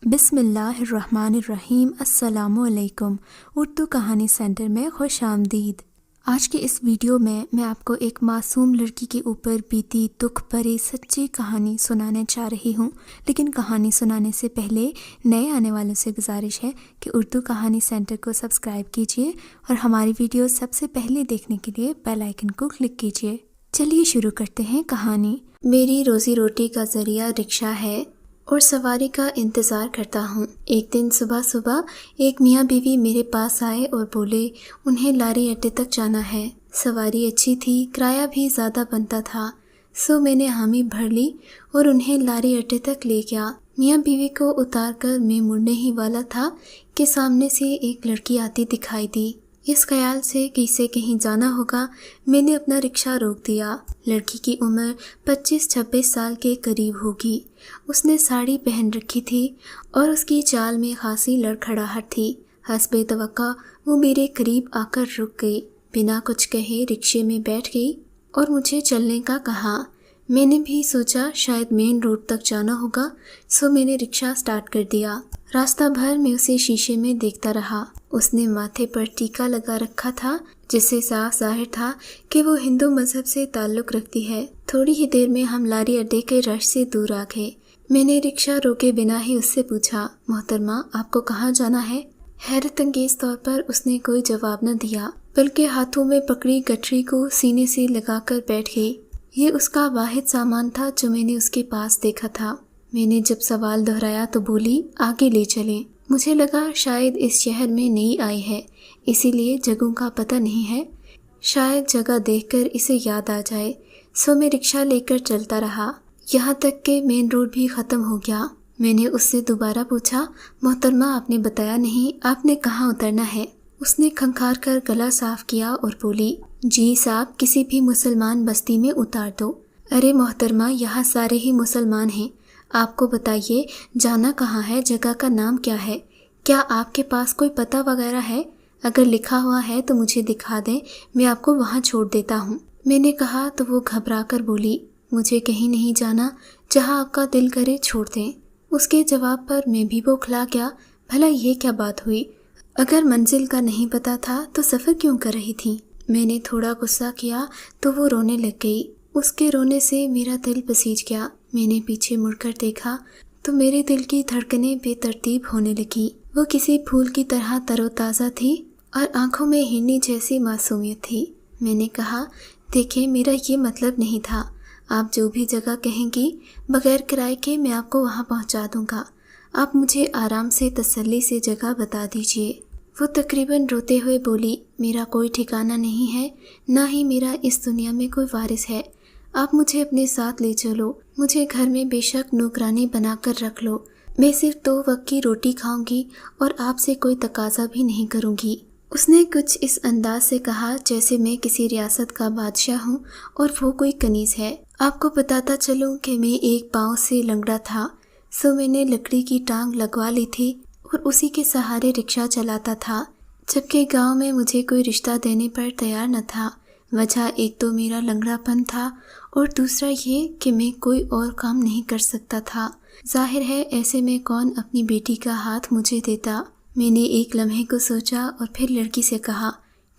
بسم اللہ الرحمن الرحیم۔ السلام علیکم۔ اردو کہانی سینٹر میں خوش آمدید۔ آج کے اس ویڈیو میں آپ کو ایک معصوم لڑکی کے اوپر بیتی دکھ بھری سچی کہانی سنانے چاہ رہی ہوں، لیکن کہانی سنانے سے پہلے نئے آنے والوں سے گزارش ہے کہ اردو کہانی سینٹر کو سبسکرائب کیجیے اور ہماری ویڈیو سب سے پہلے دیکھنے کے لیے بیل آئیکن کو کلک کیجیے۔ چلیے شروع کرتے ہیں کہانی۔ میری روزی روٹی کا ذریعہ رکشہ ہے اور سواری کا انتظار کرتا ہوں۔ ایک دن صبح ایک میاں بیوی میرے پاس آئے اور بولے انہیں لاری اڈے تک جانا ہے۔ سواری اچھی تھی، کرایہ بھی زیادہ بنتا تھا، سو میں نے حامی بھر لی اور انہیں لاری اڈے تک لے گیا۔ میاں بیوی کو اتار کر میں مڑنے ہی والا تھا کہ سامنے سے ایک لڑکی آتی دکھائی دی۔ اس خیال سے کہ اسے کہیں جانا ہوگا، میں نے اپنا رکشہ روک دیا۔ لڑکی کی عمر 25-26 سال کے قریب ہوگی۔ اس نے ساڑی پہن رکھی تھی اور اس کی چال میں خاصی لڑکھڑاہٹ تھی۔ حسب توقع وہ میرے قریب آ کر رک گئی، بنا کچھ کہے رکشے میں بیٹھ گئی اور مجھے چلنے کا کہا۔ میں نے بھی سوچا شاید مین روڈ تک جانا ہوگا، سو میں نے رکشہ سٹارٹ کر دیا۔ راستہ بھر میں اسے شیشے میں دیکھتا رہا۔ اس نے ماتھے پر ٹیکا لگا رکھا تھا، جس سے صاف ظاہر تھا کہ وہ ہندو مذہب سے تعلق رکھتی ہے۔ تھوڑی ہی دیر میں ہم لاری اڈے کے رش سے دور آ گئے۔ میں نے رکشہ روکے بنا ہی اس سے پوچھا، محترمہ آپ کو کہاں جانا ہے؟ حیرت انگیز طور پر اس نے کوئی جواب نہ دیا، بلکہ ہاتھوں میں پکڑی گٹری کو سینے سے لگا کر بیٹھ گئی۔ یہ اس کا واحد سامان تھا جو میں نے اس کے پاس دیکھا تھا۔ میں نے جب سوال دہرایا تو بولی آگے لے چلیں۔ مجھے لگا شاید اس شہر میں نئی آئی ہے، اسی لیے جگہوں کا پتہ نہیں ہے، شاید جگہ دیکھ کر اسے یاد آ جائے، سو میں رکشہ لے کر چلتا رہا، یہاں تک کہ مین روڈ بھی ختم ہو گیا۔ میں نے اس سے دوبارہ پوچھا، محترمہ آپ نے بتایا نہیں، آپ نے کہاں اترنا ہے؟ اس نے کھنکھار کر گلا صاف کیا اور بولی، جی صاحب کسی بھی مسلمان بستی میں اتار دو۔ ارے محترمہ یہاں سارے ہی مسلمان ہیں، آپ کو بتائیے جانا کہاں ہے، جگہ کا نام کیا ہے؟ کیا آپ کے پاس کوئی پتہ وغیرہ ہے؟ اگر لکھا ہوا ہے تو مجھے دکھا دیں، میں آپ کو وہاں چھوڑ دیتا ہوں۔ میں نے کہا تو وہ گھبرا کر بولی، مجھے کہیں نہیں جانا، جہاں آپ کا دل کرے چھوڑ دیں۔ اس کے جواب پر میں بھی بوکھلا گیا، بھلا یہ کیا بات ہوئی؟ اگر منزل کا نہیں پتہ تھا تو سفر کیوں کر رہی تھی؟ میں نے تھوڑا غصہ کیا تو وہ رونے لگ گئی۔ اس کے رونے سے میرا دل بسیج گیا۔ میں نے پیچھے مڑ کر دیکھا تو میرے دل کی دھڑکنیں بے ترتیب ہونے لگی۔ وہ کسی پھول کی طرح تر و تازہ تھی اور آنکھوں میں ہرنی جیسی معصومیت تھی۔ میں نے کہا، دیکھیں میرا یہ مطلب نہیں تھا، آپ جو بھی جگہ کہیں گی بغیر کرائے کے میں آپ کو وہاں پہنچا دوں گا، آپ مجھے آرام سے تسلی سے جگہ بتا دیجیے۔ وہ تقریباً روتے ہوئے بولی، میرا کوئی ٹھکانہ نہیں ہے، نہ ہی میرا اس دنیا میں کوئی وارث ہے، آپ مجھے اپنے ساتھ لے چلو، مجھے گھر میں بے شک نوکرانی بنا کر رکھ لو، میں صرف 2 وقت کی روٹی کھاؤں گی اور آپ سے کوئی تقاضا بھی نہیں کروں گی۔ اس نے کچھ اس انداز سے کہا جیسے میں کسی ریاست کا بادشاہ ہوں اور وہ کوئی کنیز ہے۔ آپ کو بتاتا چلوں کہ میں ایک پاؤں سے لنگڑا تھا، سو میں نے لکڑی کی ٹانگ لگوا لی تھی اور اسی کے سہارے رکشہ چلاتا تھا، جبکہ گاؤں میں مجھے کوئی رشتہ دینے پر تیار نہ تھا۔ وجہ ایک تو میرا لنگڑا پن تھا اور دوسرا یہ کہ میں کوئی اور کام نہیں کر سکتا تھا۔ ظاہر ہے ایسے میں کون اپنی بیٹی کا ہاتھ مجھے دیتا۔ میں نے ایک لمحے کو سوچا اور پھر لڑکی سے کہا،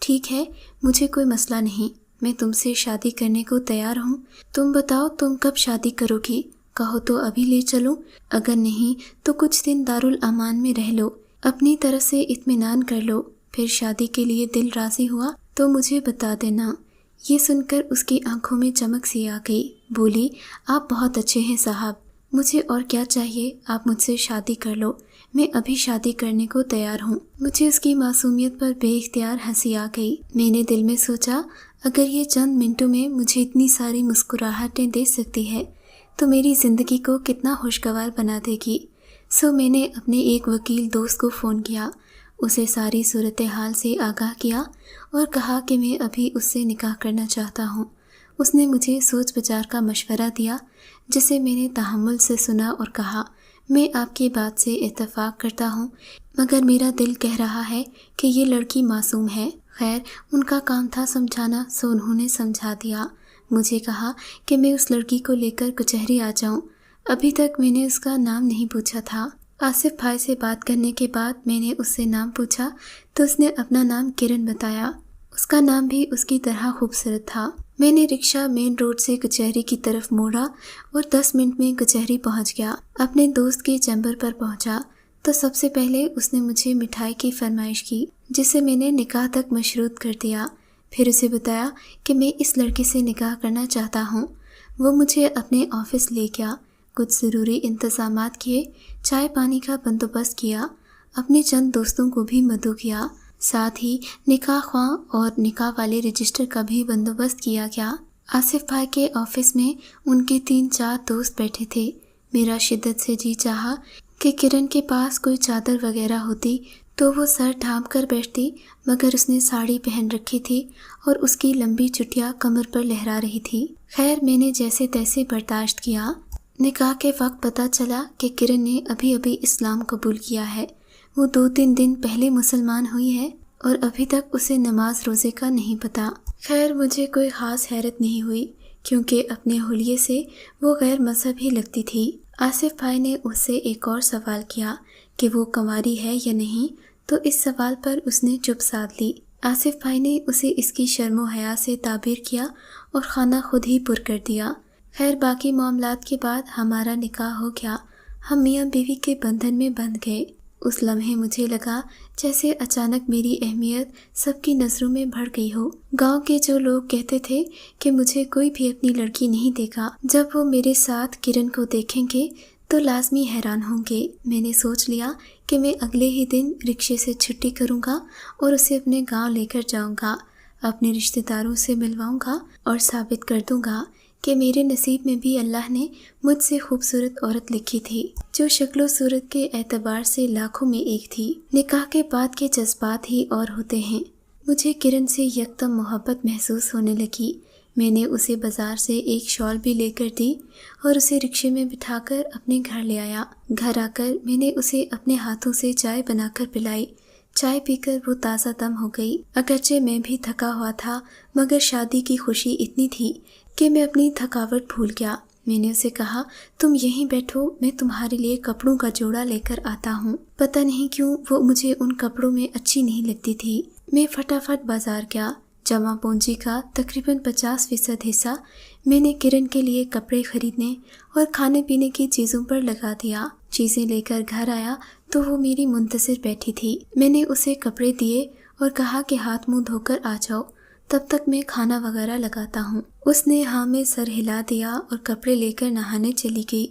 ٹھیک ہے مجھے کوئی مسئلہ نہیں، میں تم سے شادی کرنے کو تیار ہوں، تم بتاؤ تم کب شادی کرو گی؟ کہو تو ابھی لے چلوں، اگر نہیں تو کچھ دن دارالامان میں رہ لو، اپنی طرف سے اطمینان کر لو، پھر شادی کے لیے دل راضی ہوا تو مجھے بتا دینا۔ یہ سن کر اس کی آنکھوں میں چمک سی آ گئی، بولی، آپ بہت اچھے ہیں صاحب، مجھے اور کیا چاہیے، آپ مجھ سے شادی کر لو، میں ابھی شادی کرنے کو تیار ہوں۔ مجھے اس کی معصومیت پر بے اختیار ہنسی آ گئی۔ میں نے دل میں سوچا، اگر یہ چند منٹوں میں مجھے اتنی ساری مسکراہٹیں دے سکتی ہے تو میری زندگی کو کتنا خوشگوار بنا دے گی۔ سو میں نے اپنے ایک وکیل دوست کو فون کیا، اسے ساری صورتحال سے آگاہ کیا اور کہا کہ میں ابھی اس سے نکاح کرنا چاہتا ہوں۔ اس نے مجھے سوچ بچار کا مشورہ دیا، جسے میں نے تحمل سے سنا اور کہا، میں آپ کی بات سے اتفاق کرتا ہوں، مگر میرا دل کہہ رہا ہے کہ یہ لڑکی معصوم ہے۔ خیر ان کا کام تھا سمجھانا، سو انہوں نے سمجھا دیا۔ مجھے کہا کہ میں اس لڑکی کو لے کر کچہری آ جاؤں، ابھی تک میں نے اس کا نام نہیں پوچھا تھا۔ آصف بھائی سے بات کرنے کے بعد میں نے اس سے نام پوچھا تو اس نے اپنا نام کرن بتایا۔ اس کا نام بھی اس کی طرح خوبصورت تھا۔ میں نے رکشہ مین روڈ سے کچہری کی طرف موڑا اور 10 منٹ میں کچہری پہنچ گیا۔ اپنے دوست کے چیمبر پر پہنچا تو سب سے پہلے اس نے مجھے مٹھائی کی فرمائش کی، جسے میں نے نکاح تک مشروط کر دیا۔ پھر اسے بتایا کہ میں اس لڑکے سے نکاح کرنا چاہتا ہوں۔ وہ مجھے اپنے آفس لے گیا، کچھ ضروری انتظامات کیے، چائے پانی کا بندوبست کیا، اپنے چند دوستوں کو بھی مدعو کیا، ساتھ ہی نکاح خواں اور نکاح والے رجسٹر کا بھی بندوبست کیا گیا۔ آصف بھائی کے آفس میں ان کے 3-4 دوست بیٹھے تھے۔ میرا شدت سے جی چاہا کہ کرن کے پاس کوئی چادر وغیرہ ہوتی تو وہ سر ڈھانپ کر بیٹھتی، مگر اس نے ساڑی پہن رکھی تھی اور اس کی لمبی چٹیاں کمر پر لہرا رہی تھی۔ خیر میں نے جیسے تیسے برداشت کیا۔ نکاح کے وقت پتہ چلا کہ کرن نے ابھی اسلام قبول کیا ہے۔ وہ 2-3 دن پہلے مسلمان ہوئی ہے اور ابھی تک اسے نماز روزے کا نہیں پتہ۔ خیر مجھے کوئی خاص حیرت نہیں ہوئی، کیونکہ اپنے حلیے سے وہ غیر مذہبی لگتی تھی۔ آصف بھائی نے اس سے ایک اور سوال کیا کہ وہ کنواری ہے یا نہیں، تو اس سوال پر اس نے چپ سادھ لی۔ آصف بھائی نے اسے اس کی شرم و حیا سے تعبیر کیا اور خانہ خود ہی پر کر دیا۔ خیر باقی معاملات کے بعد ہمارا نکاح ہو گیا۔ ہم میاں بیوی کے بندھن میں بندھ گئے۔ اس لمحے مجھے لگا جیسے اچانک میری اہمیت سب کی نظروں میں بڑھ گئی ہو۔ گاؤں کے جو لوگ کہتے تھے کہ مجھے کوئی بھی اپنی لڑکی نہیں دے گا، جب وہ میرے ساتھ کرن کو دیکھیں گے تو لازمی حیران ہوں گے۔ میں نے سوچ لیا کہ میں اگلے ہی دن رکشے سے چھٹی کروں گا اور اسے اپنے گاؤں لے کر جاؤں گا، اپنے رشتہ داروں سے ملواؤں گا اور ثابت کر دوں گا کہ میرے نصیب میں بھی اللہ نے مجھ سے خوبصورت عورت لکھی تھی، جو شکل و صورت کے اعتبار سے لاکھوں میں ایک تھی۔ نکاح کے بعد کے جذبات ہی اور ہوتے ہیں۔ مجھے کرن سے یکدم محبت محسوس ہونے لگی۔ میں نے اسے بازار سے ایک شال بھی لے کر دی اور اسے رکشے میں بٹھا کر اپنے گھر لے آیا۔ گھر آ کر میں نے اسے اپنے ہاتھوں سے چائے بنا کر پلائی۔ چائے پی کر وہ تازہ دم ہو گئی۔ اگرچہ میں بھی تھکا ہوا تھا، مگر شادی کی خوشی اتنی تھی کہ میں اپنی تھکاوٹ بھول گیا۔ میں نے اسے کہا، تم یہیں بیٹھو، میں تمہارے لیے کپڑوں کا جوڑا لے کر آتا ہوں۔ پتہ نہیں کیوں وہ مجھے ان کپڑوں میں اچھی نہیں لگتی تھی۔ میں فٹافٹ بازار گیا۔ جمع پونجی کا تقریباً 50% حصہ میں نے کرن کے لیے کپڑے خریدنے اور کھانے پینے کی چیزوں پر لگا دیا۔ چیزیں لے کر گھر آیا تو وہ میری منتظر بیٹھی تھی۔ میں نے اسے کپڑے دیے اور کہا کہ ہاتھ منہ دھو کر آ جاؤ، تب تک میں کھانا وغیرہ لگاتا ہوں۔ اس نے ہاں میں سر ہلا دیا اور کپڑے لے کر نہانے چلی گئی۔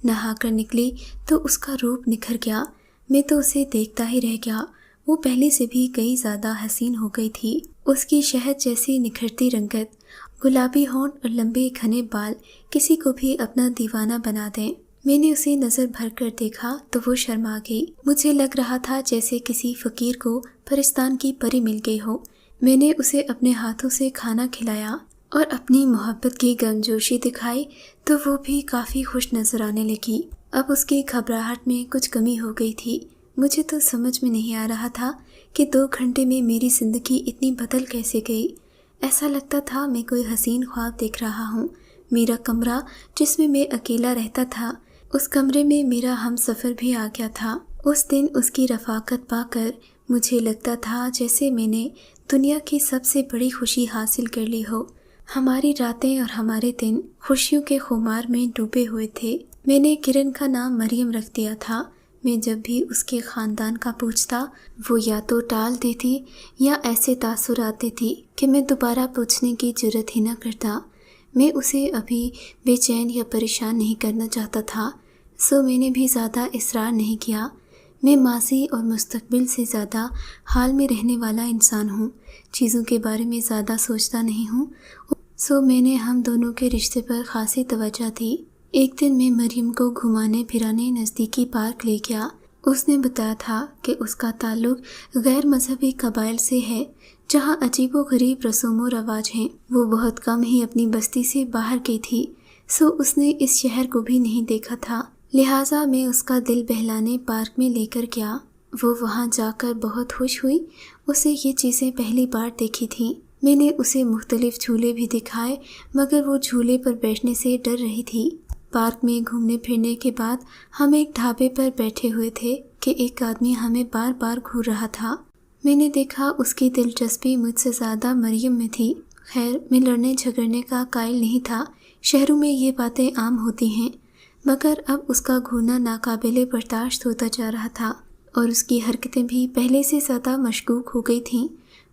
نہا کر نکلی تو اس کا روپ نکھر گیا۔ میں تو اسے دیکھتا ہی رہ گیا۔ وہ پہلے سے بھی کئی زیادہ حسین ہو گئی تھی۔ اس کی شہد جیسی نکھرتی رنگت، گلابی ہونٹ اور لمبے گھنے بال کسی کو بھی اپنا دیوانہ بنا دیں۔ میں نے اسے نظر بھر کر دیکھا تو وہ شرما گئی۔ مجھے لگ رہا تھا جیسے کسی فقیر کو پرستان کی پری مل گئی ہو۔ میں نے اسے اپنے ہاتھوں سے کھانا کھلایا اور اپنی محبت کی گرمجوشی دکھائی تو وہ بھی کافی خوش نظر آنے لگی۔ اب اس کی گھبراہٹ میں کچھ کمی ہو گئی تھی۔ مجھے تو سمجھ میں نہیں آ رہا تھا کہ 2 گھنٹے میں میری زندگی اتنی بدل کیسے گئی۔ ایسا لگتا تھا میں کوئی حسین خواب دیکھ رہا ہوں۔ میرا کمرہ جس میں میں اکیلا رہتا تھا، اس کمرے میں میرا ہم سفر بھی آ گیا تھا۔ اس دن اس کی رفاقت پا کر مجھے لگتا تھا جیسے میں نے دنیا کی سب سے بڑی خوشی حاصل کر لی ہو۔ ہماری راتیں اور ہمارے دن خوشیوں کے خمار میں ڈوبے ہوئے تھے۔ میں نے کرن کا نام مریم رکھ دیا تھا۔ میں جب بھی اس کے خاندان کا پوچھتا، وہ یا تو ٹال دیتی یا ایسے تاثرات دیتی کہ میں دوبارہ پوچھنے کی جرت ہی نہ کرتا۔ میں اسے ابھی بے چین یا پریشان نہیں کرنا چاہتا تھا، سو میں نے بھی زیادہ اصرار نہیں کیا۔ میں ماضی اور مستقبل سے زیادہ حال میں رہنے والا انسان ہوں، چیزوں کے بارے میں زیادہ سوچتا نہیں ہوں، سو میں نے ہم دونوں کے رشتے پر خاصی توجہ دی۔ ایک دن میں مریم کو گھمانے پھرانے نزدیکی پارک لے گیا۔ اس نے بتایا تھا کہ اس کا تعلق غیر مذہبی قبائل سے ہے، جہاں عجیب و غریب رسوم و رواج ہیں۔ وہ بہت کم ہی اپنی بستی سے باہر گئی تھی، سو اس نے اس شہر کو بھی نہیں دیکھا تھا، لہٰذا میں اس کا دل بہلانے پارک میں لے کر گیا۔ وہ وہاں جا کر بہت خوش ہوئی۔ اسے یہ چیزیں پہلی بار دیکھی تھیں۔ میں نے اسے مختلف جھولے بھی دکھائے، مگر وہ جھولے پر بیٹھنے سے ڈر رہی تھی۔ پارک میں گھومنے پھرنے کے بعد ہم ایک ڈھابے پر بیٹھے ہوئے تھے کہ ایک آدمی ہمیں بار بار گھور رہا تھا۔ میں نے دیکھا اس کی دلچسپی مجھ سے زیادہ مریم میں تھی۔ خیر، میں لڑنے جھگڑنے کا قائل نہیں تھا، شہروں میں یہ باتیں عام ہوتی ہیں، مگر اب اس کا گھورنا ناقابل برداشت ہوتا جا رہا تھا اور اس کی حرکتیں بھی پہلے سے زیادہ مشکوک ہو گئی تھیں۔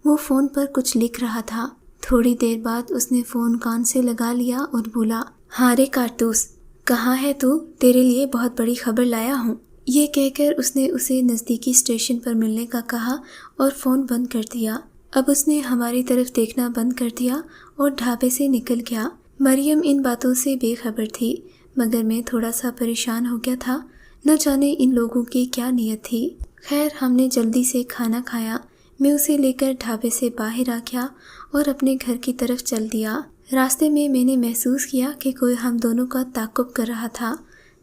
وہ فون پر کچھ لکھ رہا تھا۔ تھوڑی دیر بعد اس نے فون کان سے لگا لیا اور بولا، ہاں رے کارتوس، کہاں ہے تو؟ تیرے لیے بہت بڑی خبر لایا ہوں۔ یہ کہہ کر اس نے اسے نزدیکی اسٹیشن پر ملنے کا کہا اور فون بند کر دیا۔ اب اس نے ہماری طرف دیکھنا بند کر دیا اور ڈھابے سے نکل گیا۔ مریم ان باتوں سے بے خبر تھی، مگر میں تھوڑا سا پریشان ہو گیا تھا، نہ جانے ان لوگوں کی کیا نیت تھی۔ خیر، ہم نے جلدی سے کھانا کھایا۔ میں اسے لے کر ڈھابے سے باہر آ گیا اور اپنے گھر کی طرف چل دیا۔ راستے میں نے محسوس کیا کہ کوئی ہم دونوں کا تعاقب کر رہا تھا،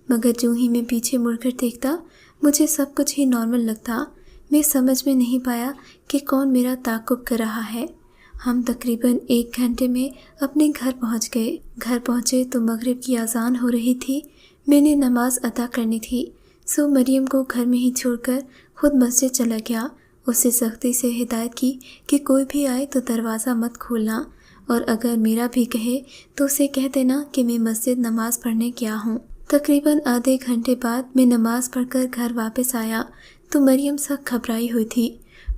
مگر جو ہی میں پیچھے مڑ کر دیکھتا مجھے سب کچھ ہی نارمل لگتا۔ میں سمجھ میں نہیں پایا کہ کون میرا تعاقب کر رہا ہے۔ ہم تقریباً 1 گھنٹے میں اپنے گھر پہنچ گئے۔ گھر پہنچے تو مغرب کی اذان ہو رہی تھی۔ میں نے نماز ادا کرنی تھی، سو مریم کو گھر میں ہی چھوڑ کر خود مسجد چلا گیا۔ اسے سختی سے ہدایت کی کہ کوئی بھی آئے تو دروازہ مت کھولنا، اور اگر میرا بھی کہے تو اسے کہہ دینا کہ میں مسجد نماز پڑھنے گیا ہوں۔ تقریباً آدھے گھنٹے بعد میں نماز پڑھ کر گھر واپس آیا تو مریم سخت گھبرائی ہوئی تھی،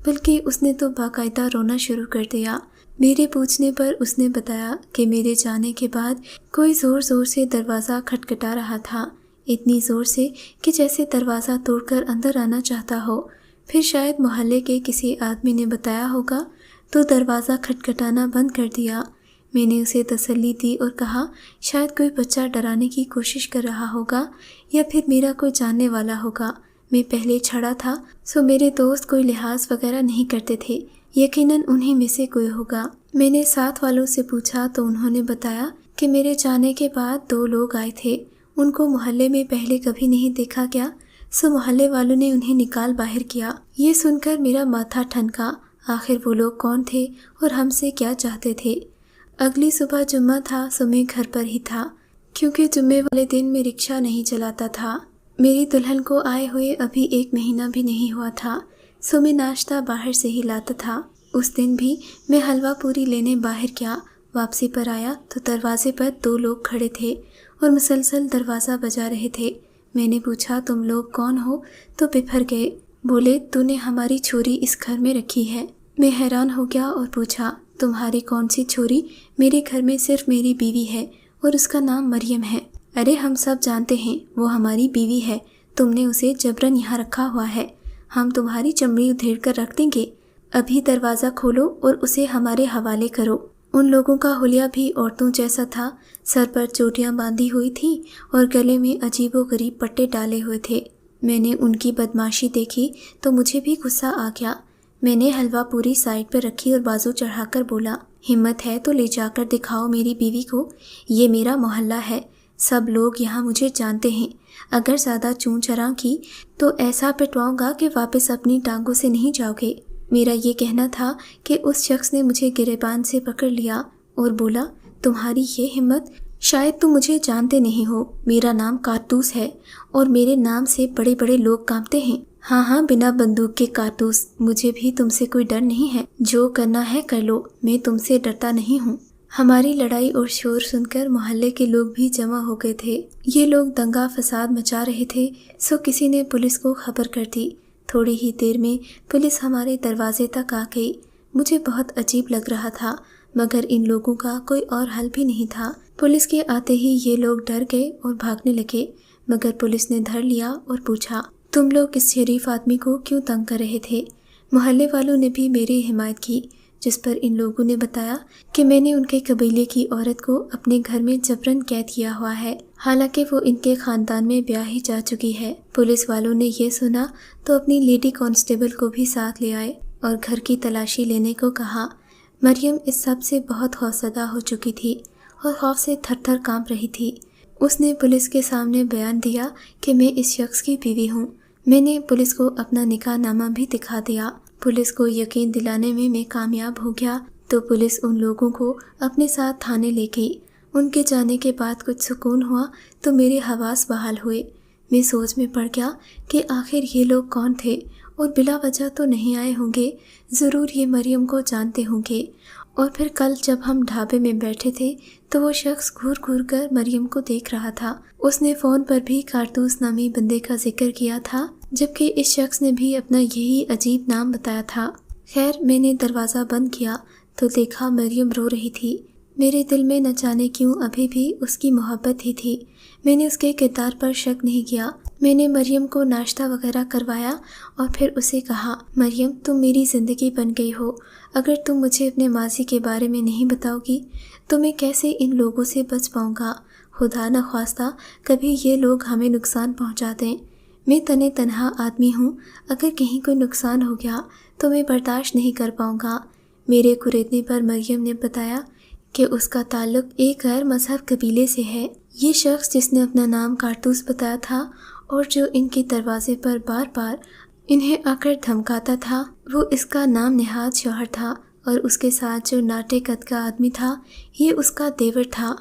بلکہ اس نے تو باقاعدہ رونا شروع کر دیا۔ میرے پوچھنے پر اس نے بتایا کہ میرے جانے کے بعد کوئی زور زور سے دروازہ کھٹکھٹا رہا تھا، اتنی زور سے کہ جیسے دروازہ توڑ کر اندر آنا چاہتا ہو۔ پھر شاید محلے کے کسی آدمی نے بتایا ہوگا تو دروازہ کھٹکھٹانا بند کر دیا۔ میں نے اسے تسلی دی اور کہا شاید کوئی بچہ ڈرانے کی کوشش کر رہا ہوگا یا پھر میرا کوئی جاننے والا ہوگا۔ میں پہلے چھڑا تھا، سو میرے دوست کوئی لحاظ وغیرہ نہیں کرتے تھے، یقیناً انہی میں سے کوئی ہوگا۔ میں نے ساتھ والوں سے پوچھا تو انہوں نے بتایا کہ میرے جانے کے بعد 2 لوگ آئے تھے، ان کو محلے میں پہلے کبھی نہیں دیکھا گیا، سو محلے والوں نے انہیں نکال باہر کیا۔ یہ سن کر میرا ماتھا ٹھنکا، آخر وہ لوگ کون تھے اور ہم سے کیا چاہتے تھے؟ اگلی صبح جمعہ تھا، سو میں گھر پر ہی تھا، کیونکہ جمعے والے دن میں رکشہ نہیں چلاتا تھا۔ میری دلہن کو آئے ہوئے ابھی 1 مہینہ بھی نہیں ہوا تھا، سو میں ناشتہ باہر سے ہی لاتا تھا۔ اس دن بھی میں حلوہ پوری لینے باہر گیا، واپسی پر آیا تو دروازے پر 2 لوگ کھڑے تھے اور مسلسل دروازہ بجا رہے تھے۔ میں نے پوچھا تم لوگ کون ہو؟ تو بفر گئے، بولے تو نے ہماری چھوری اس گھر میں رکھی ہے۔ میں حیران ہو گیا اور پوچھا تمہاری کون سی چھوری؟ میرے گھر میں صرف میری بیوی ہے اور اس کا نام مریم ہے۔ ارے ہم سب جانتے ہیں وہ ہماری بیوی ہے، تم نے اسے جبراً یہاں رکھا ہوا ہے، ہم تمہاری چمڑی ادھیڑ کر رکھ دیں گے، ابھی دروازہ کھولو اور اسے ہمارے حوالے کرو۔ ان لوگوں کا حلیہ بھی عورتوں جیسا تھا، سر پر چوٹیاں باندھی ہوئی تھیں اور گلے میں عجیب و غریب پٹے ڈالے ہوئے تھے۔ میں نے ان کی بدماشی دیکھی تو مجھے بھی غصہ آ گیا۔ میں نے حلوہ پوری سائڈ پر رکھی اور بازو چڑھا کر بولا ہمت ہے تو لے جا کر دکھاؤ میری بیوی کو، یہ میرا محلہ ہے، سب لوگ یہاں مجھے جانتے ہیں، اگر زیادہ چون چراں کی تو ایسا پٹواؤں گا کہ واپس اپنی ٹانگوں سے نہیں جاؤ گے۔ میرا یہ کہنا تھا کہ اس شخص نے مجھے گریبان سے پکڑ لیا اور بولا تمہاری یہ ہمت، شاید تم مجھے جانتے نہیں ہو، میرا نام کارتوس ہے اور میرے نام سے بڑے بڑے لوگ کانپتے ہیں۔ ہاں ہاں، بنا بندوق کے کارتوس، مجھے بھی تم سے کوئی ڈر نہیں ہے، جو کرنا ہے کر لو، میں تم سے ڈرتا نہیں ہوں۔ ہماری لڑائی اور شور سن کر محلے کے لوگ بھی جمع ہو گئے تھے۔ یہ لوگ دنگا فساد مچا رہے تھے، سو کسی نے پولیس کو خبر کر دی۔ تھوڑی ہی دیر میں پولیس ہمارے دروازے تک آ گئی۔ مجھے بہت عجیب لگ رہا تھا، مگر ان لوگوں کا کوئی اور حل بھی نہیں تھا۔ پولیس کے آتے ہی یہ لوگ ڈر گئے اور بھاگنے لگے، مگر پولیس نے دھر لیا اور پوچھا تم لوگ اس شریف آدمی کو کیوں تنگ کر رہے تھے؟ محلے والوں نے بھی میری حمایت کی، جس پر ان لوگوں نے بتایا کہ میں نے ان کے قبیلے کی عورت کو اپنے گھر میں جبراً قید کیا ہوا ہے، حالانکہ وہ ان کے خاندان میں بیاہ ہی جا چکی ہے۔ پولیس والوں نے یہ سنا تو اپنی لیڈی کانسٹیبل کو بھی ساتھ لے آئے اور گھر کی تلاشی لینے کو کہا۔ مریم اس سب سے بہت خوفزدہ ہو چکی تھی اور خوف سے تھر تھر کانپ رہی تھی۔ اس نے پولیس کے سامنے بیان دیا کہ میں اس شخص کی بیوی ہوں۔ میں نے پولیس کو اپنا نکاح نامہ بھی دکھا دیا۔ پولیس کو یقین دلانے میں کامیاب ہو گیا تو پولیس ان لوگوں کو اپنے ساتھ تھانے لے گئی۔ ان کے جانے کے بعد کچھ سکون ہوا تو میرے حواس بحال ہوئے۔ میں سوچ میں پڑ گیا کہ آخر یہ لوگ کون تھے اور بلا وجہ تو نہیں آئے ہوں گے، ضرور یہ مریم کو جانتے ہوں گے۔ اور پھر کل جب ہم ڈھابے میں بیٹھے تھے تو وہ شخص گھور گھور کر مریم کو دیکھ رہا تھا۔ اس نے فون پر بھی کارتوس نامی بندے کا ذکر کیا تھا، جبکہ اس شخص نے بھی اپنا یہی عجیب نام بتایا تھا۔ خیر، میں نے دروازہ بند کیا تو دیکھا مریم رو رہی تھی۔ میرے دل میں نہ جانے کیوں ابھی بھی اس کی محبت ہی تھی۔ میں نے اس کے کردار پر شک نہیں کیا۔ میں نے مریم کو ناشتہ وغیرہ کروایا اور پھر اسے کہا، مریم تم میری زندگی بن گئی ہو، اگر تم مجھے اپنے ماضی کے بارے میں نہیں بتاؤ گی تو میں کیسے ان لوگوں سے بچ پاؤں گا؟ خدا نخواستہ کبھی یہ لوگ ہمیں نقصان پہنچا دیں۔ میں تنے تنہا آدمی ہوں، اگر کہیں کوئی نقصان ہو گیا تو میں برداشت نہیں کر پاؤں گا۔ میرے کریدنے پر مریم نے بتایا کہ اس کا تعلق ایک غیر مذہب قبیلے سے ہے۔ یہ شخص جس نے اپنا نام کارتوس بتایا تھا اور جو ان کے دروازے پر بار بار انہیں آ کر دھمکاتا تھا، وہ اس کا نام نہاد شوہر تھا، اور اس کے ساتھ جو ناٹے قد کا آدمی تھا یہ اس کا دیور تھا۔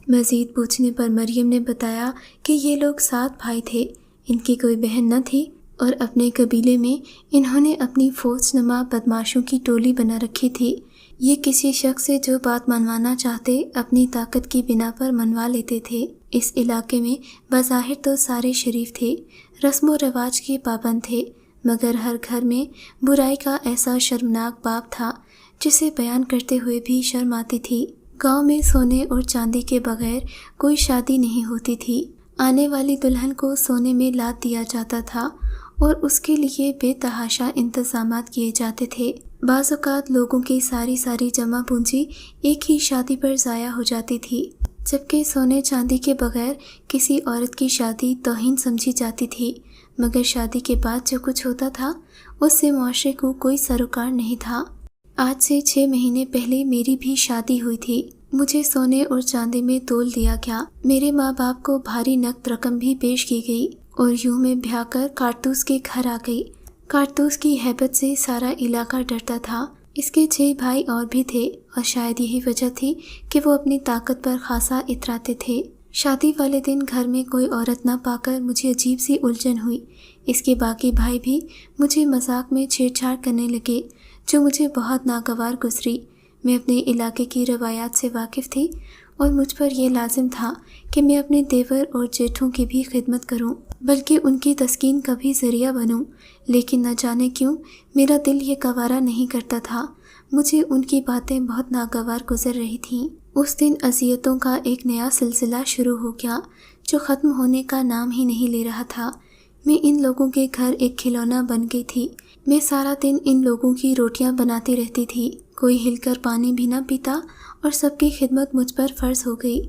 مزید پوچھنے پر مریم نے بتایا کہ یہ لوگ 7 بھائی تھے، ان کی کوئی بہن نہ تھی، اور اپنے قبیلے میں انہوں نے اپنی فوج نما بدماشوں کی ٹولی بنا رکھی تھی۔ یہ کسی شخص سے جو بات منوانا چاہتے اپنی طاقت کی بنا پر منوا لیتے تھے۔ اس علاقے میں بظاہر تو سارے شریف تھے، رسم و رواج کے پابند تھے، مگر ہر گھر میں برائی کا ایسا شرمناک باب تھا جسے بیان کرتے ہوئے بھی شرم آتی تھی۔ گاؤں میں سونے اور چاندی کے بغیر کوئی شادی نہیں ہوتی تھی۔ آنے والی دلہن کو سونے میں لاد دیا جاتا تھا اور اس کے لیے بے تحاشا انتظامات کیے جاتے تھے۔ بعض اوقات لوگوں کی ساری جمع پونجی ایک ہی شادی پر ضائع ہو جاتی تھی، جبکہ سونے چاندی کے بغیر کسی عورت کی شادی توہین سمجھی جاتی تھی، مگر شادی کے بعد جو کچھ ہوتا تھا اس سے معاشرے کو کوئی سروکار نہیں تھا۔ آج سے 6 مہینے پہلے میری بھی شادی ہوئی تھی۔ مجھے سونے اور چاندی میں تول دیا گیا۔ میرے ماں باپ کو بھاری نقد رقم بھی پیش کی گئی اور یوں میں بھیا کر کارتوس کے گھر آ گئی۔ کارتوس کی ہیبت سے سارا علاقہ ڈرتا تھا۔ اس کے 6 بھائی اور بھی تھے اور شاید یہی وجہ تھی کہ وہ اپنی طاقت پر خاصا اتراتے تھے۔ شادی والے دن گھر میں کوئی عورت نہ پا کر مجھے عجیب سی الجھن ہوئی۔ اس کے باقی بھائی بھی مجھے مذاق میں چھیڑ چھاڑ کرنے لگے، جو مجھے بہت ناگوار گزری۔ میں اپنے علاقے کی روایات سے واقف تھی اور مجھ پر یہ لازم تھا کہ میں اپنے دیور اور جیٹھوں کی بھی خدمت کروں، بلکہ ان کی تسکین کا بھی ذریعہ بنوں، لیکن نہ جانے کیوں میرا دل یہ گوارا نہیں کرتا تھا۔ مجھے ان کی باتیں بہت ناگوار گزر رہی تھیں۔ اس دن اذیتوں کا ایک نیا سلسلہ شروع ہو گیا جو ختم ہونے کا نام ہی نہیں لے رہا تھا۔ میں ان لوگوں کے گھر ایک کھلونا بن گئی تھی۔ میں سارا دن ان لوگوں کی روٹیاں بناتی رہتی تھی، کوئی ہل کر پانی بھی نہ پیتا اور سب کی خدمت مجھ پر فرض ہو گئی۔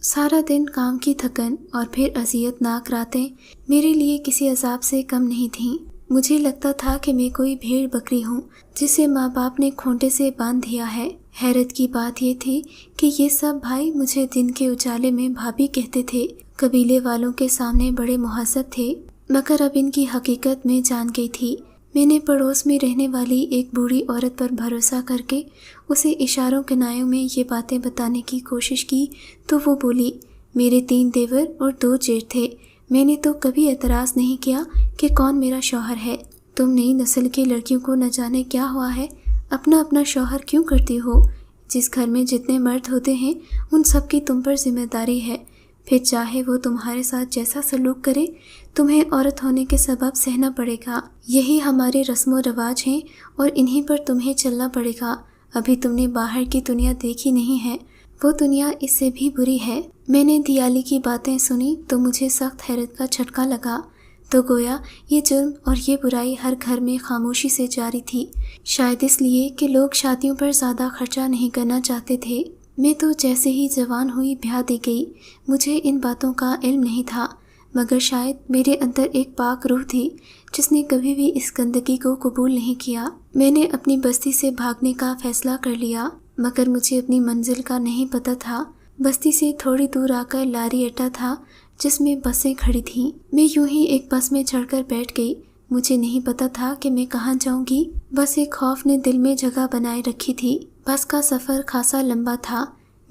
سارا دن کام کی تھکن اور پھر اذیت ناک راتیں میرے لیے کسی عذاب سے کم نہیں تھیں۔ مجھے لگتا تھا کہ میں کوئی بھیڑ بکری ہوں جسے ماں باپ نے کھونٹے سے باندھ دیا ہے۔ حیرت کی بات یہ تھی کہ یہ سب بھائی مجھے دن کے اجالے میں بھابھی کہتے تھے۔ قبیلے والوں کے سامنے بڑے مہذب تھے، مگر اب ان کی حقیقت میں جان گئی تھی۔ میں نے پڑوس میں رہنے والی ایک بوڑھی عورت پر بھروسہ کر کے اسے اشاروں کنایوں میں یہ باتیں بتانے کی کوشش کی تو وہ بولی، میرے 3 دیور اور 2 جیٹھ تھے، میں نے تو کبھی اعتراض نہیں کیا کہ کون میرا شوہر ہے۔ تم نئی نسل کی لڑکیوں کو نہ جانے کیا ہوا ہے، اپنا اپنا شوہر کیوں کرتی ہو؟ جس گھر میں جتنے مرد ہوتے ہیں ان سب کی تم پر ذمہ داری ہے، پھر چاہے وہ تمہارے ساتھ جیسا سلوک کرے تمہیں عورت ہونے کے سبب سہنا پڑے گا۔ یہی ہمارے رسم و رواج ہیں اور انہی پر تمہیں چلنا پڑے گا۔ ابھی تم نے باہر کی دنیا دیکھی نہیں ہے، وہ دنیا اس سے بھی بری ہے۔ میں نے دیالی کی باتیں سنی تو مجھے سخت حیرت کا جھٹکا لگا، تو گویا یہ جرم اور یہ برائی ہر گھر میں خاموشی سے جاری تھی، شاید اس لیے کہ لوگ شادیوں پر زیادہ خرچہ نہیں کرنا چاہتے تھے۔ میں تو جیسے ہی جوان ہوئی بیاہ دی گئی۔ مجھے ان باتوں کا علم نہیں تھا، مگر شاید میرے اندر ایک پاک روح تھی جس نے کبھی بھی اس گندگی کو قبول نہیں کیا۔ میں نے اپنی بستی سے بھاگنے کا فیصلہ کر لیا، مگر مجھے اپنی منزل کا نہیں پتہ تھا۔ بستی سے تھوڑی دور آ کر لاری اڈا تھا جس میں بسیں کھڑی تھیں۔ میں یوں ہی ایک بس میں چڑھ کر بیٹھ گئی۔ مجھے نہیں پتہ تھا کہ میں کہاں جاؤں گی، بس ایک خوف نے دل میں جگہ بنائے رکھی تھی۔ بس کا سفر خاصا لمبا تھا۔